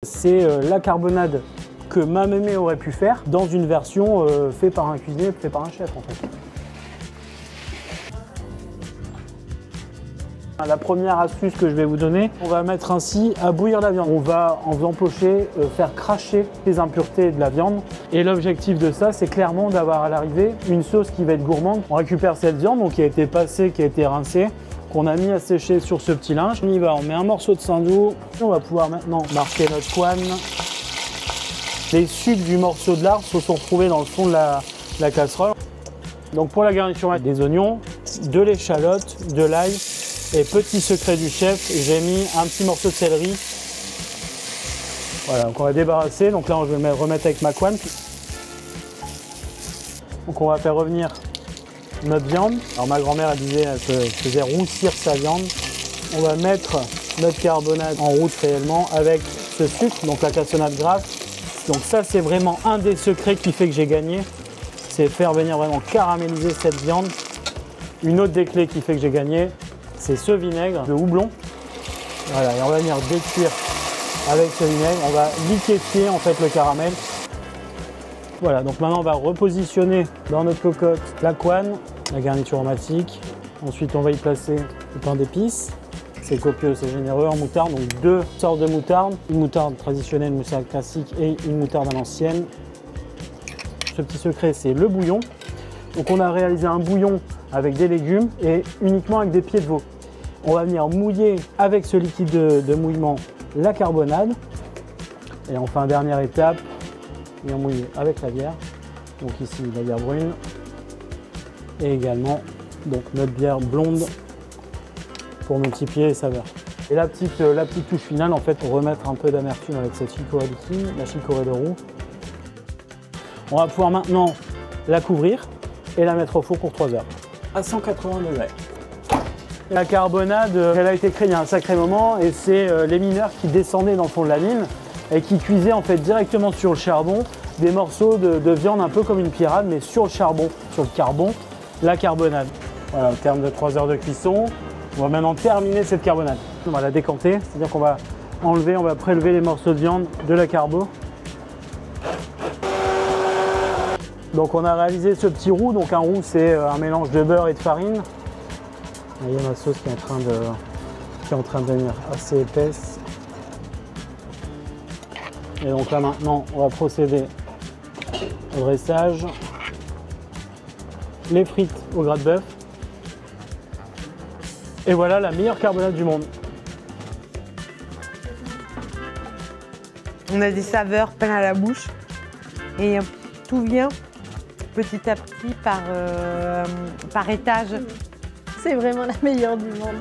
C'est la carbonade que ma mémé aurait pu faire dans une version faite par un cuisinier, faite par un chef en fait. La première astuce que je vais vous donner, on va mettre ainsi à bouillir la viande. On va, en faisant pocher, faire cracher les impuretés de la viande. Et l'objectif de ça, c'est clairement d'avoir à l'arrivée une sauce qui va être gourmande. On récupère cette viande donc, qui a été passée, qui a été rincée, qu'on a mis à sécher sur ce petit linge. On y va, on met un morceau de saindoux. On va pouvoir maintenant marquer notre couenne. Les sucs du morceau de lard se sont retrouvés dans le fond de la casserole. Donc pour la garniture, on va mettre des oignons, de l'échalote, de l'ail. Et petit secret du chef, j'ai mis un petit morceau de céleri. Voilà, donc on va débarrasser. Donc là, je vais le remettre avec ma couenne. Donc on va faire revenir notre viande. Alors ma grand-mère, elle disait, elle faisait roussir sa viande. On va mettre notre carbonade en route réellement avec ce sucre, donc la cassonade grasse. Donc ça, c'est vraiment un des secrets qui fait que j'ai gagné. C'est faire venir vraiment caraméliser cette viande. Une autre des clés qui fait que j'ai gagné, c'est ce vinaigre de houblon. Voilà, et on va venir décuire avec ce vinaigre. On va liquéfier en fait le caramel. Voilà, donc maintenant on va repositionner dans notre cocotte la couenne, la garniture aromatique. Ensuite on va y placer le pain d'épices. C'est copieux, c'est généreux en moutarde. Donc deux sortes de moutarde. Une moutarde traditionnelle, une moutarde classique et une moutarde à l'ancienne. Ce petit secret, c'est le bouillon. Donc on a réalisé un bouillon avec des légumes et uniquement avec des pieds de veau. On va venir mouiller avec ce liquide de mouillement la carbonade. Et enfin, dernière étape, venir mouiller avec la bière. Donc ici, la bière brune. Et également donc, notre bière blonde pour multiplier les saveurs. Et la petite touche finale, en fait, pour remettre un peu d'amertume avec cette chicorée liquide, la chicorée de roux. On va pouvoir maintenant la couvrir et la mettre au four pour 3 heures à 180 degrés. La carbonade, elle a été créée il y a un sacré moment et c'est les mineurs qui descendaient dans le fond de la mine et qui cuisaient en fait directement sur le charbon des morceaux de viande un peu comme une pirade mais sur le charbon, sur le carbon, la carbonade. Voilà, au terme de 3 heures de cuisson, on va maintenant terminer cette carbonade. On va la décanter, c'est-à-dire qu'on va enlever, on va prélever les morceaux de viande de la carbo. Donc on a réalisé ce petit roux, donc un roux c'est un mélange de beurre et de farine. Vous voyez ma sauce qui est en train de devenir assez épaisse. Et donc là maintenant on va procéder au dressage. Les frites au gras de bœuf. Et voilà la meilleure carbonade du monde. On a des saveurs plein à la bouche et tout vient petit à petit par étage. C'est vraiment la meilleure du monde.